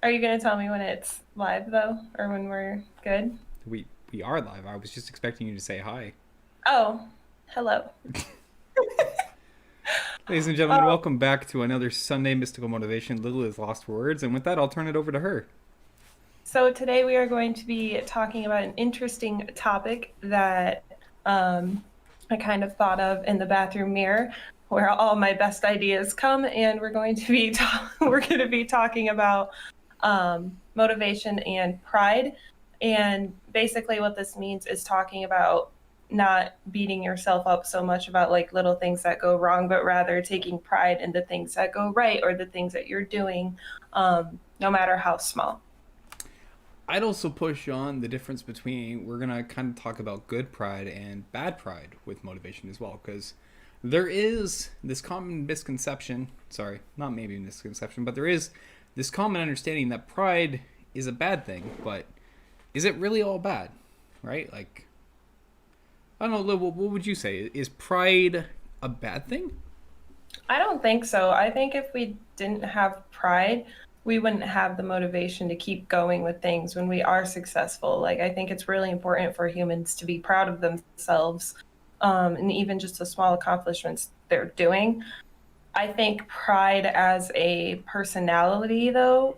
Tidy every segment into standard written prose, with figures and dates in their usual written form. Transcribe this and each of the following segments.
Are you going to tell me when it's live, though, or when we're good? We are live. I was just expecting you to say hi. Oh, hello. Ladies and gentlemen, Um, welcome back to another Sunday Mystical Motivation. Little is Lost Words, and with that, I'll turn it over to her. so today we are going to be talking about an interesting topic that um, I kind of thought of in the bathroom mirror, where all my best ideas come, and we're going to be talking about motivation and pride. And basically, what this means is talking about not beating yourself up so much about like little things that go wrong, but rather taking pride in the things that go right or the things that you're doing, no matter how small. I'd also push on the difference between we're going to kind of talk about good pride and bad pride with motivation as well, because there is this common misconception, sorry, not maybe misconception, but there is this common understanding that pride is a bad thing, but is it really all bad? Right? Like, I don't know, Liv, what would you say? Is pride a bad thing? I don't think so. I think if we didn't have pride, we wouldn't have the motivation to keep going with things when we are successful. Like, I think it's really important for humans to be proud of themselves, and even just the small accomplishments they're doing. I think pride as a personality, though,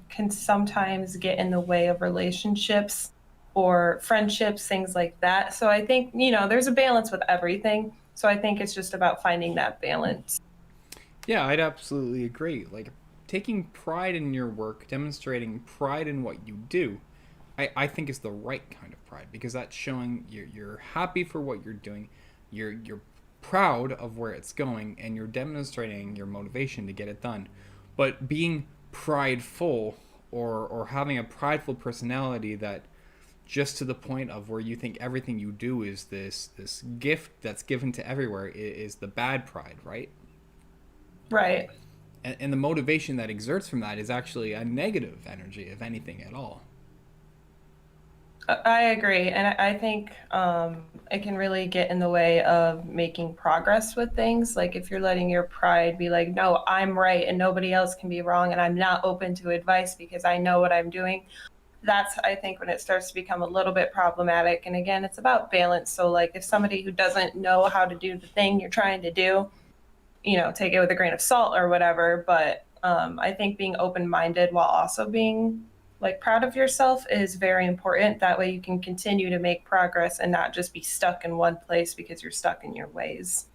can sometimes get in the way of relationships or friendships, things like that. So I think, there's a balance with everything. So I think it's just about finding that balance. Yeah, I'd absolutely agree. Like, taking pride in your work, demonstrating pride in what you do, I think is the right kind of pride because that's showing you're happy for what you're doing, you're proud of where it's going, and you're demonstrating your motivation to get it done. But being prideful or having a prideful personality that just to the point of where you think everything you do is this gift that's given to everywhere is the bad pride, right? Right. And the motivation that exerts from that is actually a negative energy, if anything at all. I agree. And I think it can really get in the way of making progress with things. Like if you're letting your pride be like, no, I'm right and nobody else can be wrong, and I'm not open to advice because I know what I'm doing. That's, I think, when it starts to become a little bit problematic. And again, it's about balance. So, like, if somebody who doesn't know how to do the thing you're trying to do, take it with a grain of salt or whatever. But I think being open minded while also being like proud of yourself is very important. That way you can continue to make progress and not just be stuck in one place because you're stuck in your ways.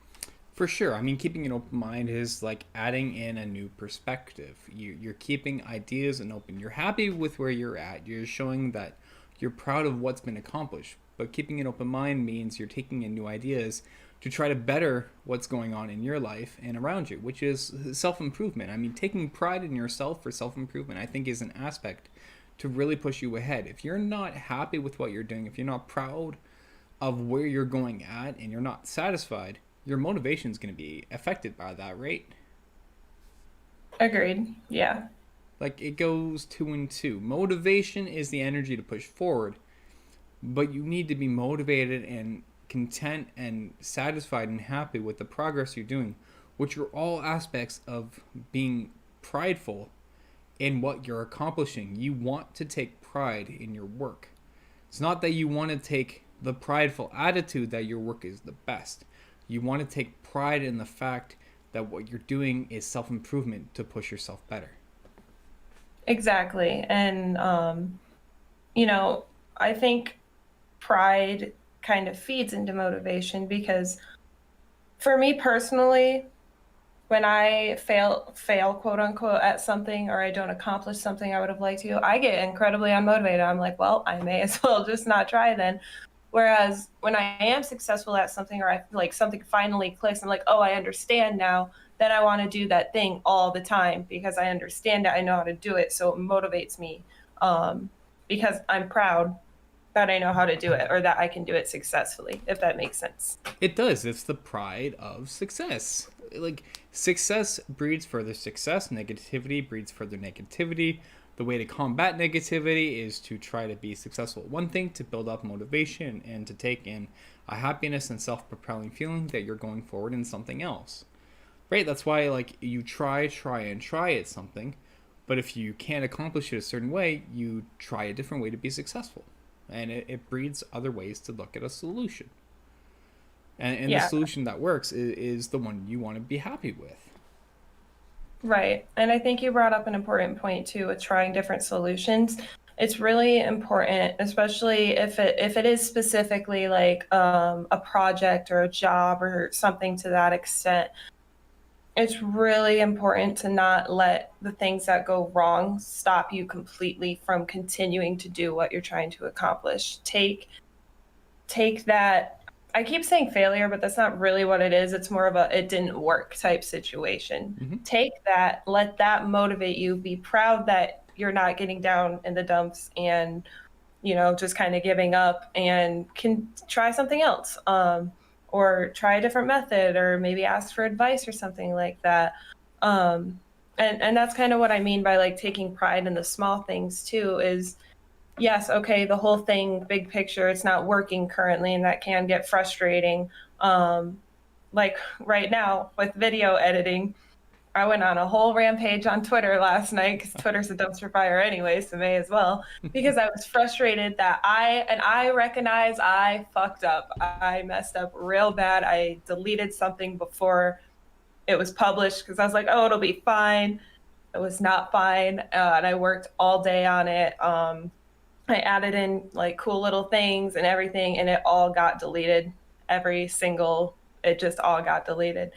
For sure. I mean, keeping an open mind is like adding in a new perspective. You're keeping ideas and open. You're happy with where you're at. You're showing that you're proud of what's been accomplished. But keeping an open mind means you're taking in new ideas to try to better what's going on in your life and around you, which is self improvement. I mean, taking pride in yourself for self improvement, I think, is an aspect to really push you ahead. If you're not happy with what you're doing, if you're not proud of where you're going at and you're not satisfied, your motivation is going to be affected by that, right? Agreed. Yeah. Like it goes two and two. Motivation is the energy to push forward, but you need to be motivated and content and satisfied and happy with the progress you're doing, which are all aspects of being prideful in what you're accomplishing. You want to take pride in your work. It's not that you want to take the prideful attitude that your work is the best. You want to take pride in the fact that what you're doing is self improvement to push yourself better. Exactly. And you know, I think pride kind of feeds into motivation because for me personally, when I fail quote unquote at something, or I don't accomplish something I would have liked to, I get incredibly unmotivated. I'm like, well, I may as well just not try then. Whereas when I am successful at something, or I feel like something finally clicks, I'm like, oh, I understand now. Then I want to do that thing all the time because I understand it. I know how to do it. So it motivates me, um, because I'm proud that I know how to do it or that I can do it successfully, if that makes sense. It does. It's the pride of success. Like, success breeds further success, negativity breeds further negativity. The way to combat negativity is to try to be successful at one thing, to build up motivation, and to take in a happiness and self propelling feeling that you're going forward in something else. Right? That's why, like, you try, and try at something, But if you can't accomplish it a certain way, you try a different way to be successful. And it breeds other ways to look at a solution. And the Yeah, solution that works is the one you want to be happy with. right. And I think you brought up an important point too with trying different solutions. It's really important, especially if it is specifically like a project or a job or something to that extent. It's really important to not let the things that go wrong stop you completely from continuing to do what you're trying to accomplish. Take that. I keep saying failure, but that's not really what it is. It's more of a it didn't work type situation. Mm-hmm. Take that, let that motivate you, be proud that you're not getting down in the dumps and just kind of giving up and can try something else. Or try a different method or maybe ask for advice or something like that. Um and that's kind of what I mean by like taking pride in the small things too is yes, okay, the whole thing, big picture, it's not working currently, and that can get frustrating. Like right now with video editing, I went on a whole rampage on Twitter last night because Twitter's a dumpster fire anyway, so may as well. Because I was frustrated that I recognize I fucked up. I messed up real bad. I deleted something before it was published because I was like, oh, it'll be fine. It was not fine, and I worked all day on it. I added in like cool little things and everything, and it all got deleted. It just all got deleted.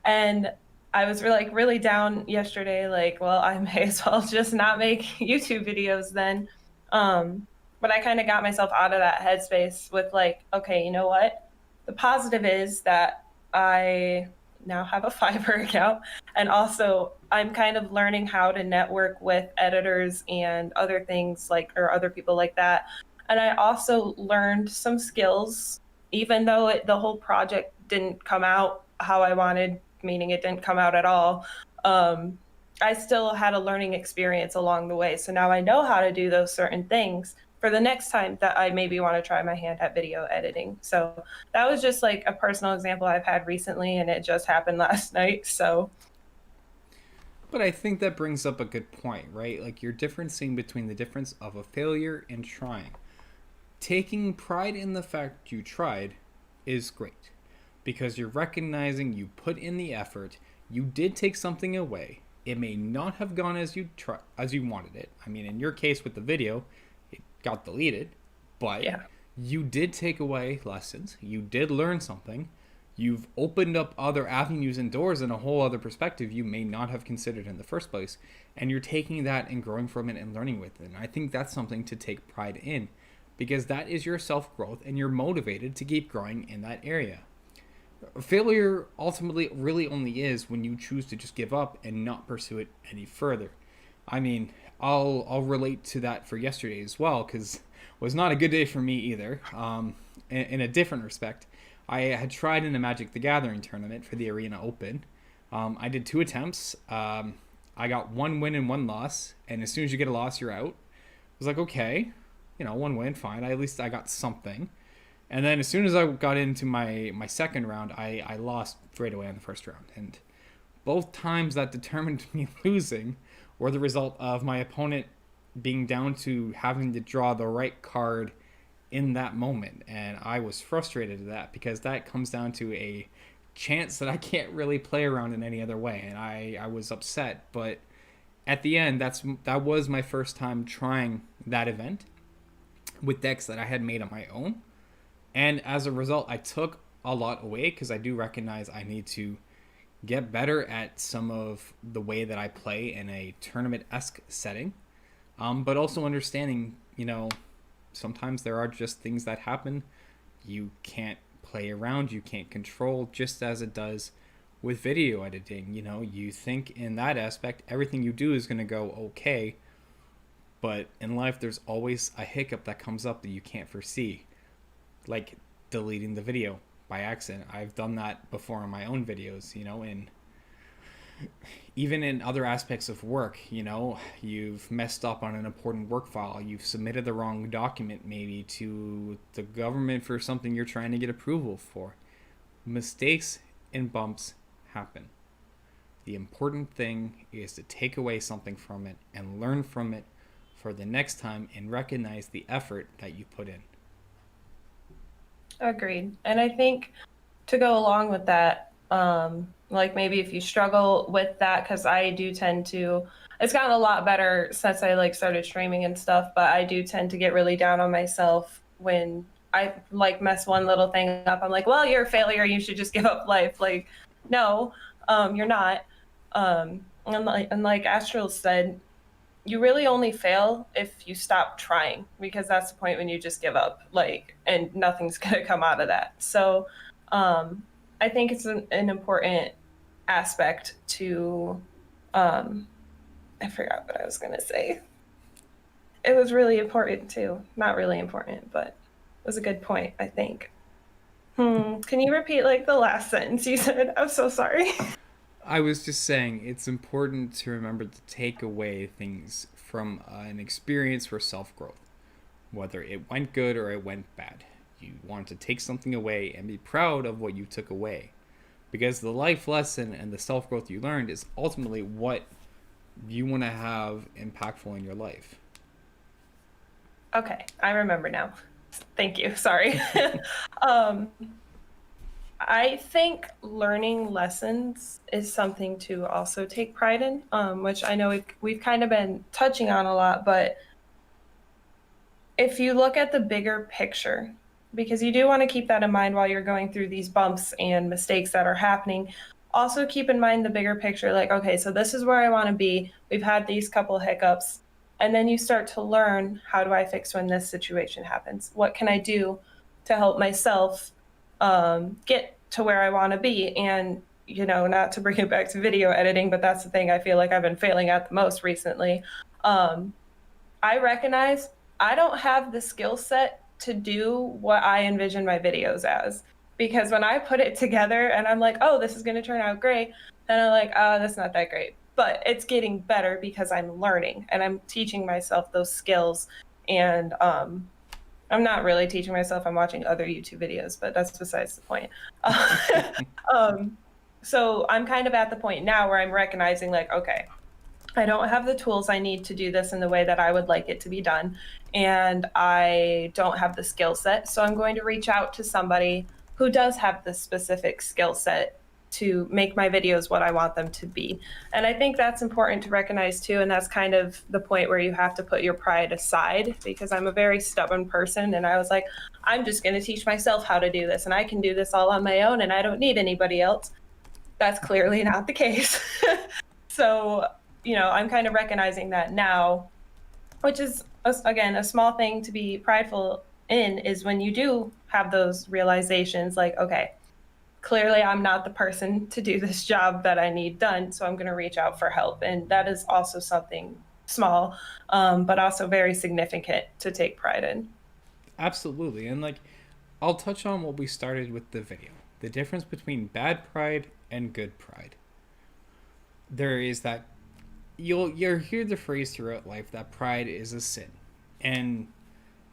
And I was really down yesterday, like, well, I may as well just not make YouTube videos then. But I kind of got myself out of that headspace with like, okay, you know what? The positive is that I now have a Fiverr account. And also, I'm kind of learning how to network with editors and other things like, or other people like that. And I also learned some skills, even though the whole project didn't come out how I wanted, meaning it didn't come out at all. Um, I still had a learning experience along the way. So now I know how to do those certain things for the next time that I maybe want to try my hand at video editing. So that was just like a personal example I've had recently, and it just happened last night. So, But I think that brings up a good point, right? Like you're differencing between the difference of a failure and trying. Taking pride in the fact you tried is great because you're recognizing you put in the effort, you did take something away. It may not have gone as you wanted it. I mean, in your case with the video, it got deleted, but yeah. you did take away lessons. You did learn something. You've opened up other avenues and doors and a whole other perspective you may not have considered in the first place. And you're taking that and growing from it and learning with it. And I think that's something to take pride in because that is your self growth and you're motivated to keep growing in that area. Failure ultimately really only is when you choose to just give up and not pursue it any further. I mean, I'll relate to that for yesterday as well because it was not a good day for me either. In a different respect, I had tried in a Magic the Gathering tournament for the Arena Open. I did 2 attempts. I got 1 win and 1 loss, and as soon as you get a loss, you're out. I was like, okay, 1 win, fine. At least I got something. And then as soon as I got into my second round, I lost straight away on the first round. And both times that determined me losing were the result of my opponent being down to having to draw the right card in that moment. And I was frustrated at that because that comes down to a chance that I can't really play around in any other way. And I was upset. But at the end, that was my first time trying that event with decks that I had made on my own. And as a result, I took a lot away because I do recognize I need to get better at some of the way that I play in a tournament-esque setting. But also understanding, sometimes there are just things that happen you can't play around, you can't control, just as it does with video editing. You think in that aspect, everything you do is going to go okay. But in life, there's always a hiccup that comes up that you can't foresee. Like deleting the video by accident. I've done that before in my own videos, and even in other aspects of work, you've messed up on an important work file. You've submitted the wrong document maybe to the government for something you're trying to get approval for. Mistakes and bumps happen. The important thing is to take away something from it and learn from it for the next time and recognize the effort that you put in. Agreed. And I think to go along with that, like maybe if you struggle with that, because I do tend to, it's gotten a lot better since I like started streaming and stuff, but I do tend to get really down on myself when I like mess one little thing up. I'm like, well, you're a failure. You should just give up life. Like, no, you're not. And like Astral said, you really only fail if you stop trying, because that's the point when you just give up, like, and nothing's going to come out of that. So um I think it's an important aspect to um I forgot what I was going to say. It was really important too. Not really important, but it was a good point, I think. Can you repeat like the last sentence you said? I'm so sorry. I was just saying it's important to remember to take away things from an experience for self growth, whether it went good or it went bad. You want to take something away and be proud of what you took away. Because the life lesson and the self growth you learned is ultimately what you want to have impactful in your life. Okay, I remember now. Thank you. Sorry. um I think learning lessons is something to also take pride in, which I know we've kind of been touching on a lot. But if you look at the bigger picture, because you do want to keep that in mind while you're going through these bumps and mistakes that are happening, also keep in mind the bigger picture. Like, okay, so this is where I want to be. We've had these couple hiccups. And then you start to learn, how do I fix when this situation happens? What can I do to help myself get to where I want to be? And, not to bring it back to video editing, but that's the thing I feel like I've been failing at the most recently. Um, I recognize I don't have the skill set to do what I envision my videos as. Because when I put it together and I'm like, oh, this is going to turn out great, then I'm like, oh, that's not that great. But it's getting better because I'm learning and I'm teaching myself those skills. And I'm not really teaching myself, I'm watching other YouTube videos, but that's besides the point. um, so I'm kind of at the point now where I'm recognizing, like, okay, I don't have the tools I need to do this in the way that I would like it to be done. And I don't have the skill set. So I'm going to reach out to somebody who does have the specific skill set to make my videos what I want them to be. And I think that's important to recognize too. And that's kind of the point where you have to put your pride aside, because I'm a very stubborn person. And I was like, I'm just going to teach myself how to do this. And I can do this all on my own and I don't need anybody else. That's clearly not the case. So I'm kind of recognizing that now, which is, again, a small thing to be prideful in, is when you do have those realizations, like, okay, clearly I'm not the person to do this job that I need done. So I'm going to reach out for help. And that is also something small, but also very significant to take pride in. Absolutely. And like, I'll touch on what we started with the video, the difference between bad pride and good pride. There is that you'll hear the phrase throughout life that pride is a sin. And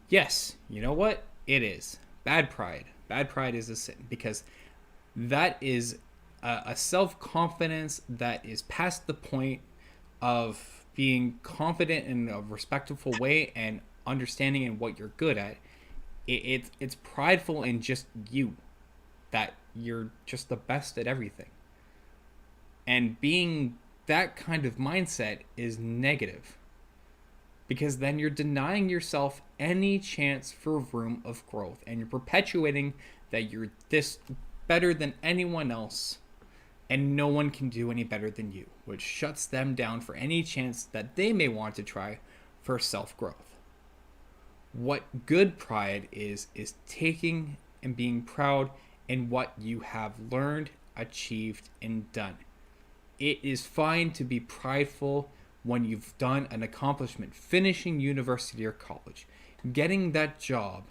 yes, you know what? It is. Bad pride. Bad pride is a sin because that is a self confidence that is past the point of being confident in a respectful way and understanding in what you're good at. It's prideful in just you, that you're just the best at everything. And being that kind of mindset is negative, because then you're denying yourself any chance for room of growth and you're perpetuating that you're this better than anyone else and no one can do any better than you, which shuts them down for any chance that they may want to try for self-growth. What good pride is taking and being proud in what you have learned, achieved, and done. It is fine to be prideful when you've done an accomplishment, finishing university or college, getting that job,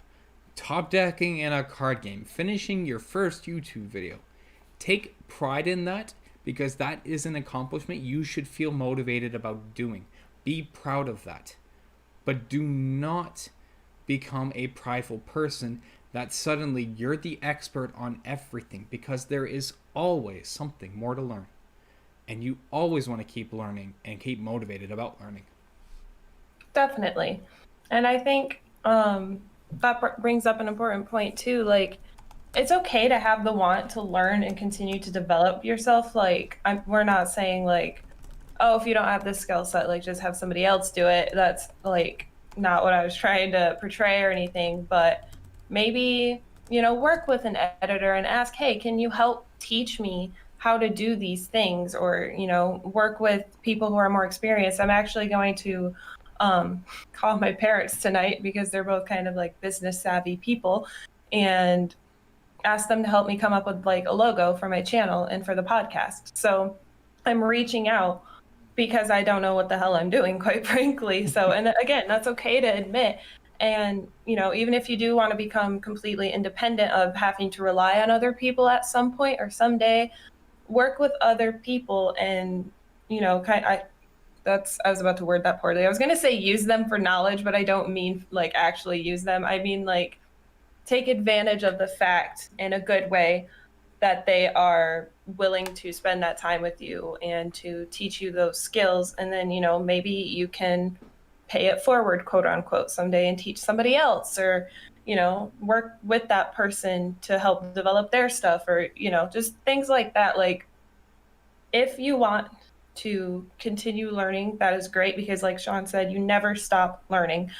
top decking in a card game, finishing your first YouTube video. Take pride in that, because that is an accomplishment you should feel motivated about doing. Be proud of that. But do not become a prideful person that suddenly you're the expert on everything, because there is always something more to learn. and you always want to keep learning and keep motivated about learning. Definitely. And I think that brings up an important point too. Like, it's okay to have the want to learn and continue to develop yourself. Like, we're not saying like, oh, if you don't have this skill set, like just have somebody else do it. That's like not what I was trying to portray or anything. But maybe, work with an editor and ask, hey, can you help teach me how to do these things? Or, work with people who are more experienced. I'm actually going to call my parents tonight because they're both kind of like business savvy people, and ask them to help me come up with like a logo for my channel and for the podcast. So I'm reaching out because I don't know what the hell I'm doing, quite frankly. So, and again, that's okay to admit. And, even if you do want to become completely independent of having to rely on other people at some point or someday, work with other people and, I was about to word that poorly. I was going to say use them for knowledge, but I don't mean like actually use them. I mean like take advantage of the fact in a good way that they are willing to spend that time with you and to teach you those skills. And then, maybe you can pay it forward, quote unquote, someday and teach somebody else, or, work with that person to help develop their stuff, or, just things like that. Like, if you want to continue learning, that is great because, like Sean said, you never stop learning.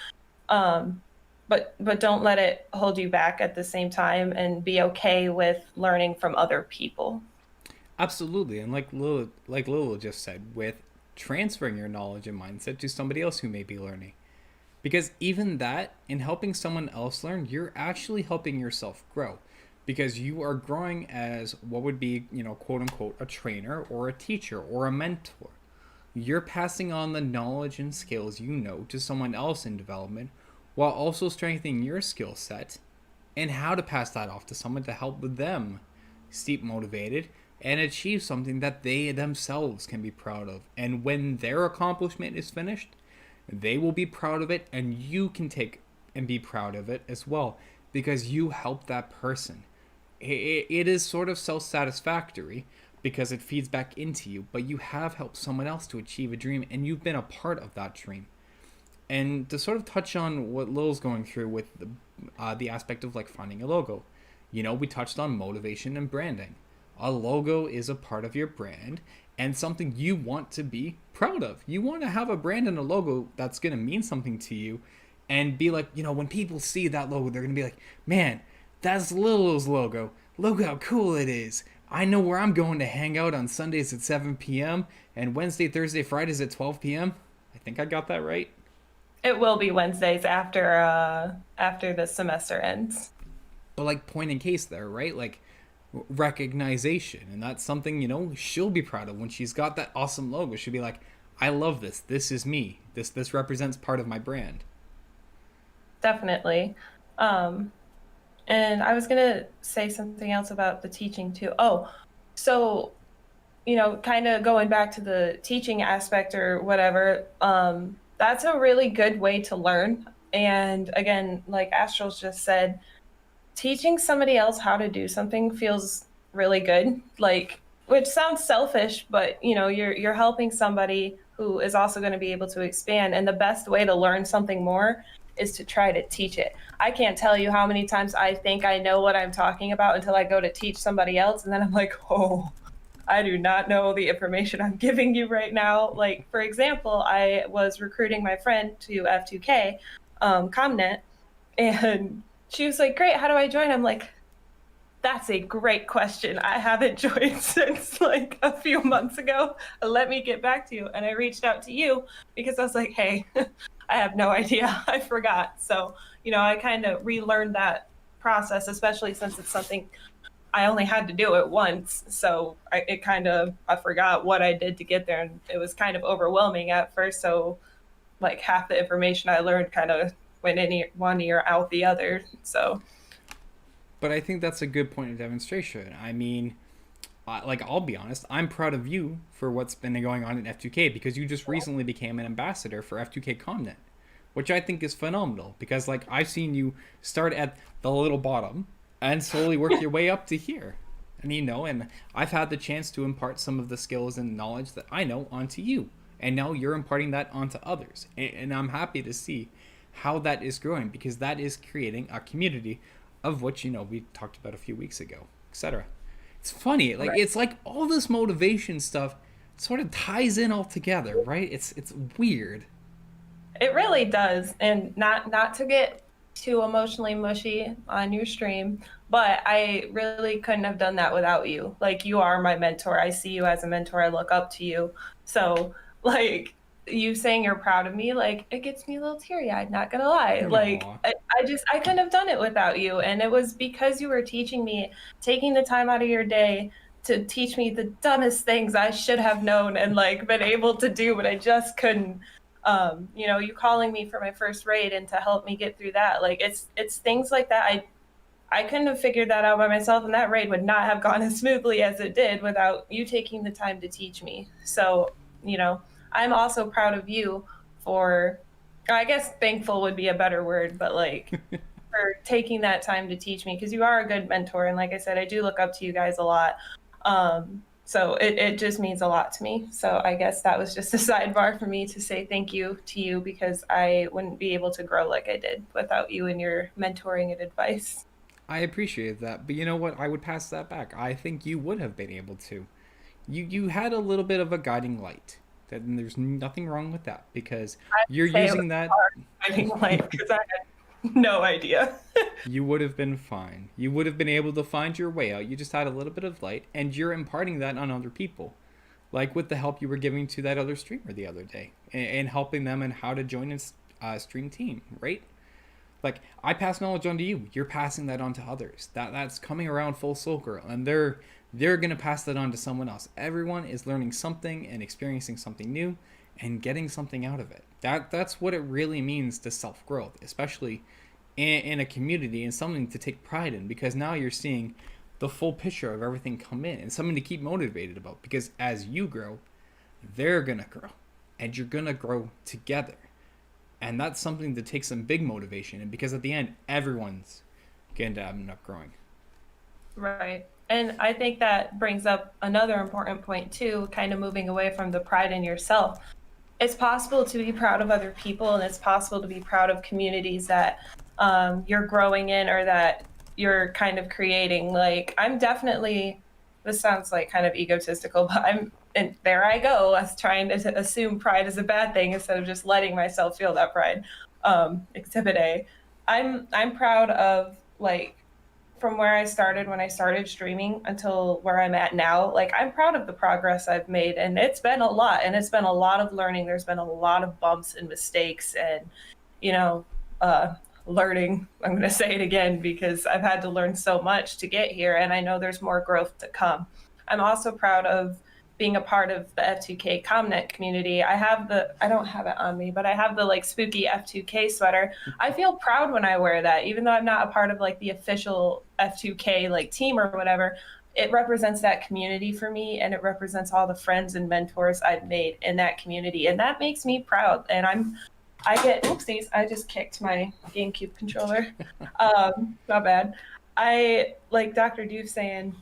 Um, but don't let it hold you back at the same time, and be okay with learning from other people. Absolutely, and like Lil just said, with transferring your knowledge and mindset to somebody else who may be learning. Because even that, in helping someone else learn, you're actually helping yourself grow. Because you are growing as what would be, quote unquote, a trainer or a teacher or a mentor. You're passing on the knowledge and skills you know to someone else in development while also strengthening your skill set and how to pass that off to someone to help them stay motivated and achieve something that they themselves can be proud of. And when their accomplishment is finished, they will be proud of it, and you can take and be proud of it as well because you helped that person. It is sort of self satisfactory because it feeds back into you, but you have helped someone else to achieve a dream and you've been a part of that dream. And to sort of touch on what Lil's going through with the aspect of like finding a logo, we touched on motivation and branding. A logo is a part of your brand and something you want to be proud of. You want to have a brand and a logo that's going to mean something to you and be like, when people see that logo, they're going to be like, man, that's Lil's logo. Look how cool it is. I know where I'm going to hang out on Sundays at 7 p.m. and Wednesday, Thursday, Fridays at 12 p.m. I think I got that right. It will be Wednesdays after the semester ends. But like point in case there, right? Like recognition, and that's something she'll be proud of when she's got that awesome logo. She'll be like, I love this. This is me. This represents part of my brand. Definitely. Um, and I was gonna say something else about the teaching too. Oh, so kind of going back to the teaching aspect or whatever, that's a really good way to learn. And again, like Astral's just said, teaching somebody else how to do something feels really good. Like, which sounds selfish, but you're helping somebody who is also going to be able to expand. And the best way to learn something more is to try to teach it. I can't tell you how many times I think I know what I'm talking about until I go to teach somebody else, and then I'm like, oh, I do not know the information I'm giving you right now. Like, for example, I was recruiting my friend to F2K, ComNet, and she was like, great, how do I join? I'm like, that's a great question. I haven't joined since like a few months ago. Let me get back to you. And I reached out to you because I was like, hey, I have no idea. I forgot. So, I kind of relearned that process, especially since it's something I only had to do it once. So I forgot what I did to get there. And it was kind of overwhelming at first. So, like, half the information I learned kind of went in one ear, out the other. So, But I think that's a good point of demonstration. I mean, like I'll be honest, I'm proud of you for what's been going on in F2K because you just recently became an ambassador for F2K Comnet, which I think is phenomenal because like I've seen you start at the little bottom and slowly work your way up to here. And and I've had the chance to impart some of the skills and knowledge that I know onto you. And now you're imparting that onto others. And I'm happy to see how that is growing, because that is creating a community of which, we talked about a few weeks ago, etc. It's funny, like Right. it's like all this motivation stuff sort of ties in all together, right? It's weird. It really does. And not to get too emotionally mushy on your stream, but I really couldn't have done that without you. Like you are my mentor. I see you as a mentor. I look up to you. So like you saying you're proud of me, like it gets me a little teary-eyed, not gonna lie. Like Aw. I couldn't have done it without you. And it was because you were teaching me, taking the time out of your day to teach me the dumbest things I should have known and like been able to do, but I just couldn't. You calling me for my first raid and to help me get through that. Like it's things like that. I couldn't have figured that out by myself, and that raid would not have gone as smoothly as it did without you taking the time to teach me. So, I'm also proud of you for, I guess thankful would be a better word, but like for taking that time to teach me because you are a good mentor. And like I said, I do look up to you guys a lot. So it just means a lot to me. So I guess that was just a sidebar for me to say thank you to you because I wouldn't be able to grow like I did without you and your mentoring and advice. I appreciate that, but you know what? I would pass that back. I think you would have been able to. You had a little bit of a guiding light. That and there's nothing wrong with that, because I you're say it was using that. hard finding light because I had no idea. You would have been fine. You would have been able to find your way out. You just had a little bit of light, and you're imparting that on other people. Like with the help you were giving to that other streamer the other day, and helping them in how to join a stream team, right? Like I pass knowledge on to you, you're passing that on to others. That's coming around full circle, and they're gonna pass that on to someone else. Everyone is learning something and experiencing something new, and getting something out of it. That's what it really means to self growth, especially in a community, and something to take pride in, because now you're seeing the full picture of everything come in, and something to keep motivated about, because as you grow, they're gonna grow, and you're gonna grow together. And that's something to take some big motivation in, because at the end, everyone's going to end up growing. Right. And I think that brings up another important point too, kind of moving away from the pride in yourself. It's possible to be proud of other people, and it's possible to be proud of communities that you're growing in or that you're kind of creating. Like, I'm definitely, this sounds like kind of egotistical, but and there I go, us trying to assume pride is a bad thing instead of just letting myself feel that pride. Exhibit A. I'm proud of like from where I started when I started streaming until where I'm at now, like I'm proud of the progress I've made, and it's been a lot, and it's been a lot of learning. There's been a lot of bumps and mistakes and, you know, uh learning. I'm going to say it again because I've had to learn so much to get here, and I know there's more growth to come. I'm also proud of being a part of the F2K Comnet community. I don't have it on me, but I have the like spooky F2K sweater. I feel proud when I wear that, even though I'm not a part of like the official F2K like team or whatever. It represents that community for me, and it represents all the friends and mentors I've made in that community, and that makes me proud. And I get oopsies. I just kicked my GameCube controller. Not bad. I like Dr. Doof saying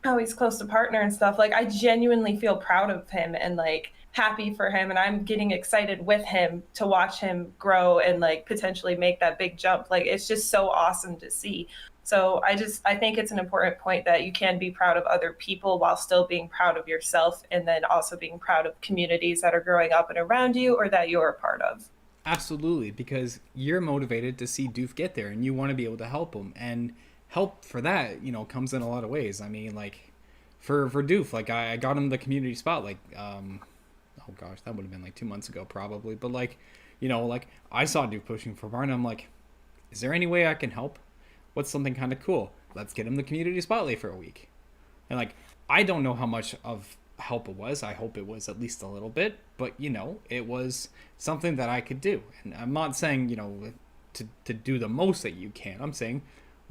how he's close to partner and stuff. Like I genuinely feel proud of him and like happy for him, and I'm getting excited with him to watch him grow and like potentially make that big jump. Like it's just so awesome to see. So I think it's an important point that you can be proud of other people while still being proud of yourself, and then also being proud of communities that are growing up and around you or that you're a part of. Absolutely, because you're motivated to see Doof get there, and you want to be able to help him. And help for that, comes in a lot of ways. I mean, like for Doof, like I got him the community spot, like oh gosh, that would have been like 2 months ago probably. But like, like I saw Doof pushing for Barn, and I'm like, is there any way I can help? What's something kind of cool? Let's get him the community spotlight for a week. And like, I don't know how much of help it was. I hope it was at least a little bit, but it was something that I could do. And I'm not saying, to do the most that you can. I'm saying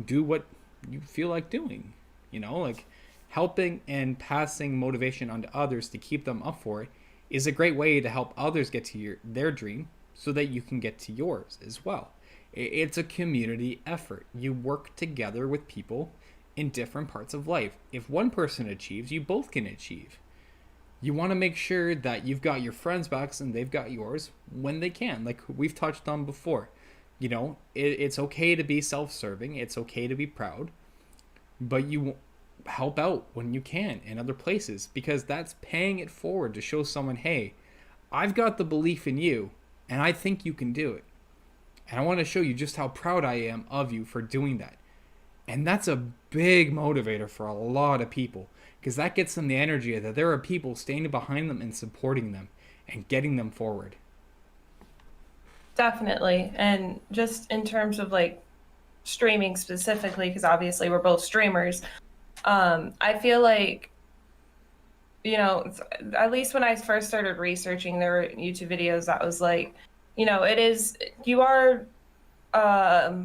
do what you feel like doing. Like helping and passing motivation on to others to keep them up for it is a great way to help others get to their dream so that you can get to yours as well. It's a community effort. You work together with people in different parts of life. If one person achieves, you both can achieve. You want to make sure that you've got your friends' backs and they've got yours when they can, like we've touched on before. It's okay to be self serving, it's okay to be proud, but you help out when you can in other places because that's paying it forward to show someone, hey, I've got the belief in you and I think you can do it. And I want to show you just how proud I am of you for doing that. And that's a big motivator for a lot of people because that gets them the energy that there are people standing behind them and supporting them and getting them forward. Definitely. And just in terms of like streaming specifically, because obviously we're both streamers, I feel like, at least when I first started researching, there were YouTube videos that was like, it is, you are,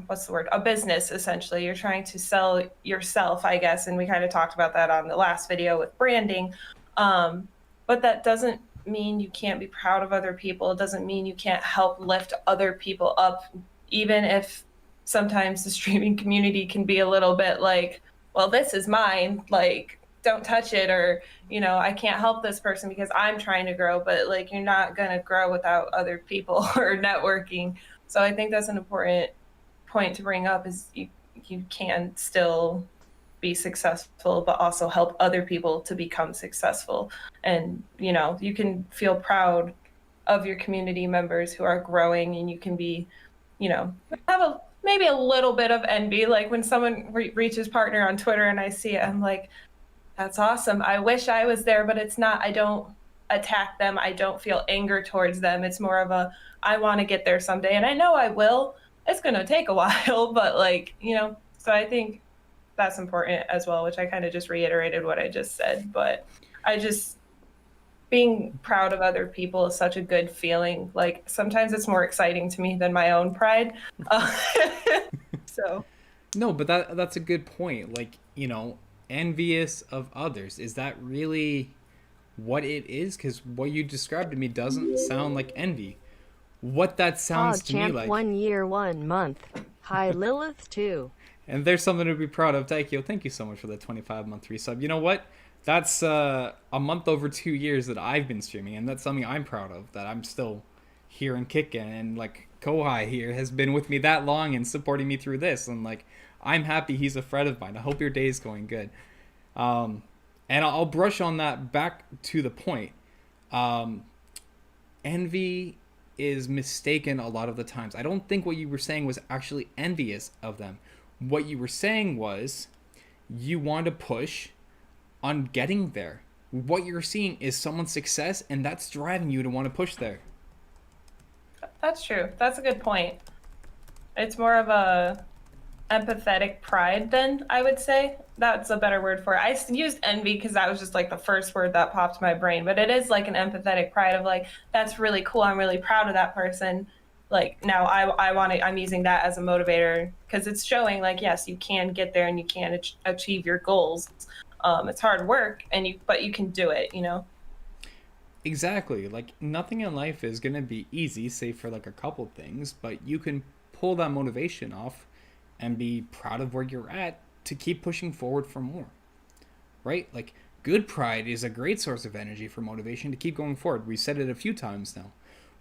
what's the word? A business, essentially. You're trying to sell yourself, I guess. And we kind of talked about that on the last video with branding. Um, but that doesn't mean you can't be proud of other people. It doesn't mean you can't help lift other people up, even if sometimes the streaming community can be a little bit like, well, this is mine. Like, don't touch it. Or, I can't help this person because I'm trying to grow. But like, you're not going to grow without other people or networking. So I think that's an important point to bring up is you can still be successful, but also help other people to become successful. And, you can feel proud of your community members who are growing, and you can be, have maybe a little bit of envy. Like when someone reaches partner on Twitter and I see it, I'm like, that's awesome. I wish I was there, but it's not. I don't attack them. I don't feel anger towards them. It's more of a, I want to get there someday. And I know I will. It's going to take a while, but like, so I think that's important as well, which I kind of just reiterated what I just said. But I just, being proud of other people is such a good feeling. Like sometimes it's more exciting to me than my own pride. Uh, so No, but that's a good point. Like, envious of others. Is that really what it is? Because what you described to me doesn't sound like envy. What that sounds to me Champ like, 1 year 1 month. Hi Lilith too. and there's something to be proud of. Taikyo, thank you so much for the 25-month resub. You know what? That's a month over 2 years that I've been streaming, and that's something I'm proud of, that I'm still here and kicking. And like Kohai here has been with me that long and supporting me through this. And like, I'm happy he's a friend of mine. I hope your day is going good. Um, and I'll brush on that back to the point. Um, Envy is mistaken a lot of the times. I don't think what you were saying was actually envious of them. What you were saying was you want to push on getting there. What you're seeing is someone's success, and that's driving you to want to push there. that's true. That's a good point. It's more of a empathetic pride then, I would say. That's a better word for it. Used envy because that was just like the first word that popped in my brain, but it is like an empathetic pride of like, that's really cool. I'm really proud of that person. Like now I want to, I'm using that as a motivator because it's showing like, yes, you can get there and you can achieve your goals. It's hard work but you can do it. Exactly. Like, nothing in life is going to be easy, save for like a couple things, but you can pull that motivation off and be proud of where you're at to keep pushing forward for more. Right? Like, good pride is a great source of energy for motivation to keep going forward. We've said it a few times now.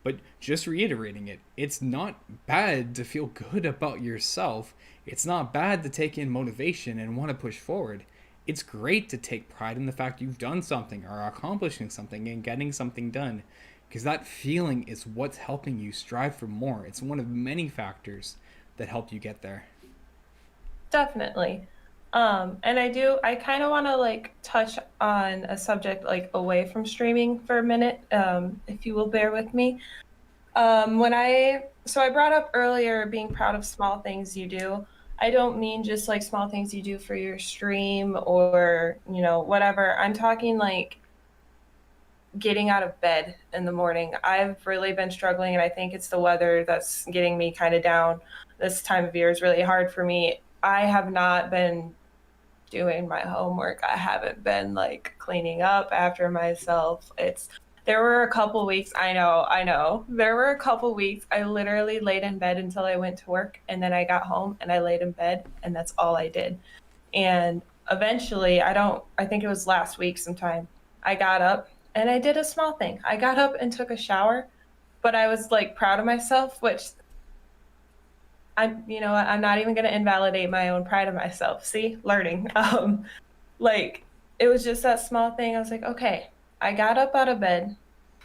But just reiterating it, it's not bad to feel good about yourself. It's not bad to take in motivation and want to push forward. It's great to take pride in the fact you've done something or accomplishing something and getting something done, because that feeling is what's helping you strive for more. It's one of many factors that help you get there. Definitely. And I kind of want to like touch on a subject like away from streaming for a minute, if you will bear with me. So I brought up earlier being proud of small things you do. I don't mean just like small things you do for your stream or, whatever. I'm talking like getting out of bed in the morning. I've really been struggling, and I think it's the weather that's getting me kind of down. This time of year is really hard for me. I have not been doing my homework. I haven't been like cleaning up after myself. There were a couple weeks, I know. There were a couple weeks I literally laid in bed until I went to work, and then I got home and I laid in bed and that's all I did. And eventually, I think it was last week sometime, I got up and I did a small thing. I got up and took a shower, but I was like proud of myself, which I'm not even going to invalidate my own pride of myself. See, learning. Like it was just that small thing. I was like, okay, I got up out of bed,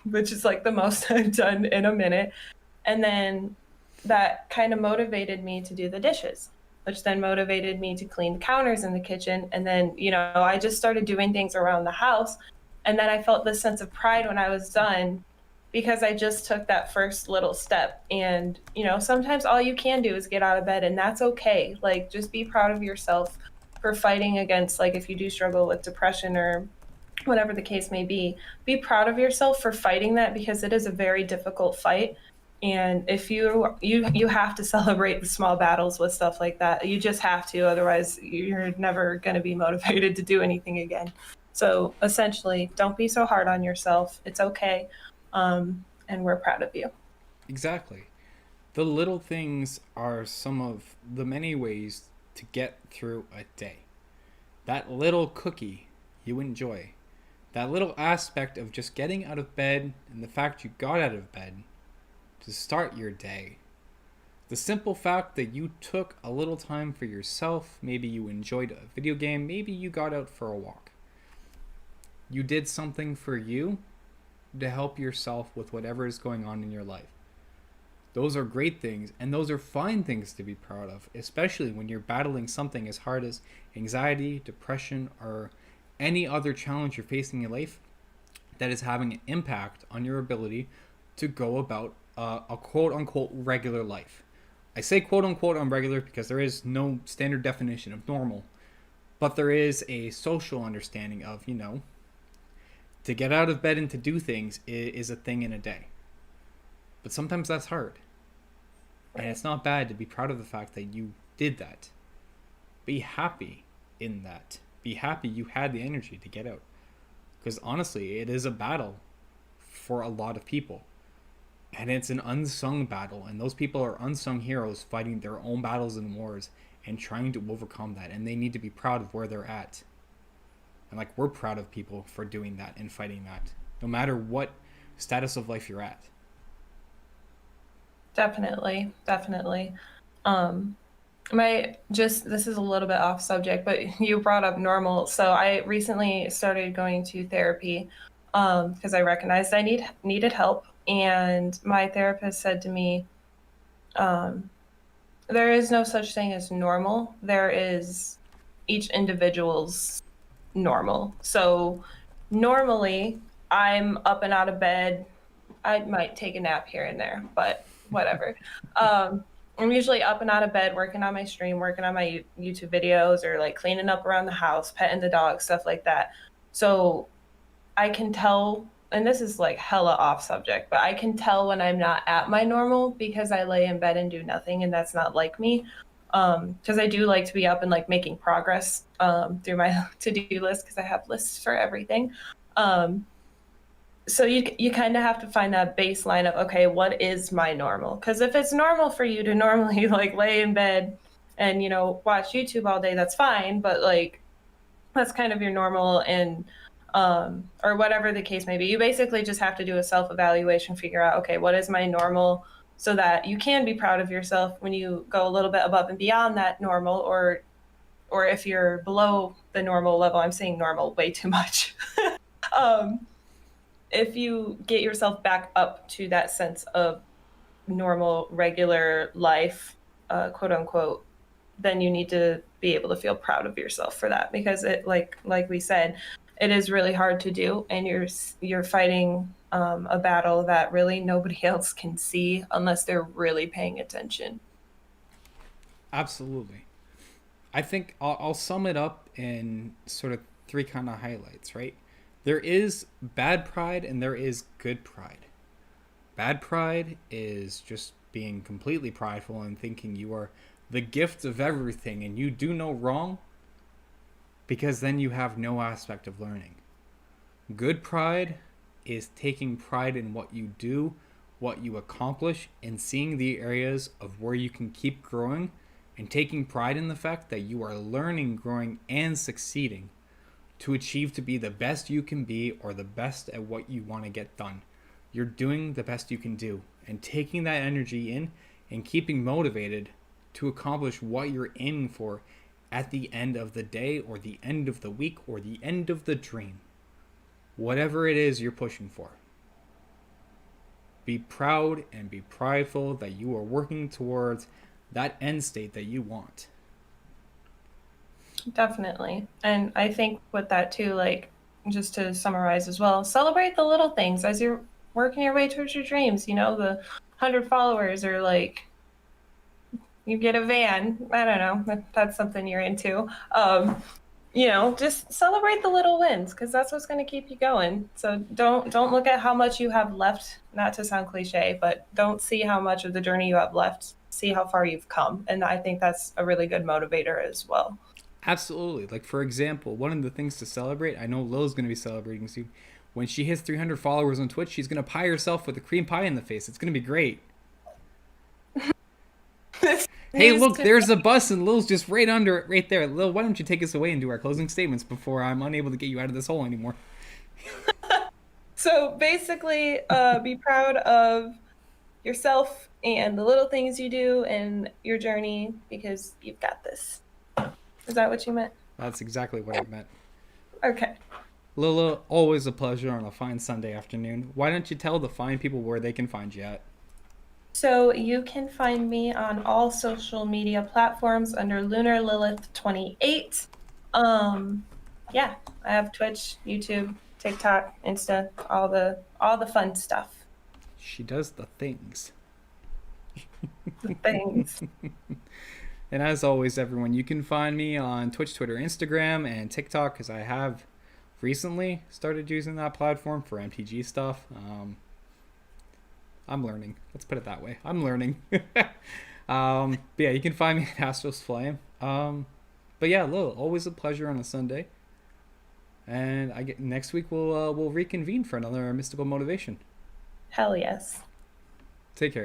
which is like the most I've done in a minute. And then that kind of motivated me to do the dishes, which then motivated me to clean the counters in the kitchen. And then, I just started doing things around the house. And then I felt this sense of pride when I was done because I just took that first little step. And, sometimes all you can do is get out of bed, and that's okay. Like, just be proud of yourself for fighting against, like, if you do struggle with depression or whatever the case may be proud of yourself for fighting that, because it is a very difficult fight. And if you have to celebrate the small battles with stuff like that, you just have to, otherwise you're never going to be motivated to do anything again. So essentially, don't be so hard on yourself. It's okay. And we're proud of you. Exactly. The little things are some of the many ways to get through a day. That little cookie you enjoy, that little aspect of just getting out of bed and the fact you got out of bed to start your day. The simple fact that you took a little time for yourself, maybe you enjoyed a video game, maybe you got out for a walk. You did something for you to help yourself with whatever is going on in your life. Those are great things, and those are fine things to be proud of, especially when you're battling something as hard as anxiety, depression, or any other challenge you're facing in life that is having an impact on your ability to go about a quote-unquote regular life. I say quote-unquote on regular because there is no standard definition of normal, but there is a social understanding of, to get out of bed and to do things is a thing in a day. But sometimes that's hard. And it's not bad to be proud of the fact that you did that. Be happy in that. Be happy you had the energy to get out. Because honestly, it is a battle for a lot of people. And it's an unsung battle. And those people are unsung heroes fighting their own battles and wars and trying to overcome that. And they need to be proud of where they're at. And we're proud of people for doing that and fighting that. No matter what status of life you're at. Definitely. This is a little bit off subject, but you brought up normal. So I recently started going to therapy because I recognized I needed help. And my therapist said to me, there is no such thing as normal. There is each individual's normal. So normally I'm up and out of bed. I might take a nap here and there, but whatever. I'm usually up and out of bed, working on my stream, working on my YouTube videos, or like cleaning up around the house, petting the dog, stuff like that. So I can tell, and this is like hella off subject, but I can tell when I'm not at my normal because I lay in bed and do nothing, and that's not like me. Because I do like to be up and like making progress through my to-do list, because I have lists for everything. So you kind of have to find that baseline of, okay, what is my normal? Because if it's normal for you to normally like lay in bed and watch YouTube all day, that's fine. But like that's kind of your normal, and or whatever the case may be. You basically just have to do a self-evaluation, figure out, okay, what is my normal, so that you can be proud of yourself when you go a little bit above and beyond that normal, or if you're below the normal level. I'm saying normal way too much. If you get yourself back up to that sense of normal, regular life, quote unquote, then you need to be able to feel proud of yourself for that, because it, like we said, it is really hard to do, and you're fighting a battle that really nobody else can see unless they're really paying attention. Absolutely. I think I'll sum it up in sort of three kind of highlights, right? There is bad pride and there is good pride. Bad pride is just being completely prideful and thinking you are the gift of everything and you do no wrong, because then you have no aspect of learning. Good pride is taking pride in what you do, what you accomplish, and seeing the areas of where you can keep growing and taking pride in the fact that you are learning, growing, and succeeding to achieve to be the best you can be or the best at what you want to get done. You're doing the best you can do and taking that energy in and keeping motivated to accomplish what you're aiming for at the end of the day or the end of the week or the end of the dream. Whatever it is you're pushing for. Be proud and be prideful that you are working towards that end state that you want. Definitely. And I think with that too, like, just to summarize as well, celebrate the little things as you're working your way towards your dreams. You know, the 100 followers, or like you get a van. I don't know if that's something you're into. You know, just celebrate the little wins, because that's what's going to keep you going. So don't look at how much you have left. Not to sound cliche, but don't see how much of the journey you have left. See how far you've come, and I think that's a really good motivator as well. Absolutely. Like, for example, one of the things to celebrate, I know Lil's going to be celebrating soon. When she hits 300 followers on Twitch, she's going to pie herself with a cream pie in the face. It's going to be great. Hey, look, there's a bus and Lil's just right under it, right there. Lil, why don't you take us away and do our closing statements before I'm unable to get you out of this hole anymore? So basically, be proud of yourself and the little things you do and your journey, because you've got this. Is that what you meant? That's exactly what I meant. Okay. Lila, always a pleasure on a fine Sunday afternoon. Why don't you tell the fine people where they can find you at? So you can find me on all social media platforms under Lunar Lilith 28. Yeah, I have Twitch, YouTube, TikTok, Insta, all the fun stuff. She does the things. The things. And as always, everyone, you can find me on Twitch, Twitter, Instagram, and TikTok, because I have recently started using that platform for MTG stuff. I'm learning. Let's put it that way. I'm learning. But yeah, you can find me at Astro's Flame. But yeah, Lil, always a pleasure on a Sunday. And next week we'll reconvene for another mystical motivation. Hell yes. Take care.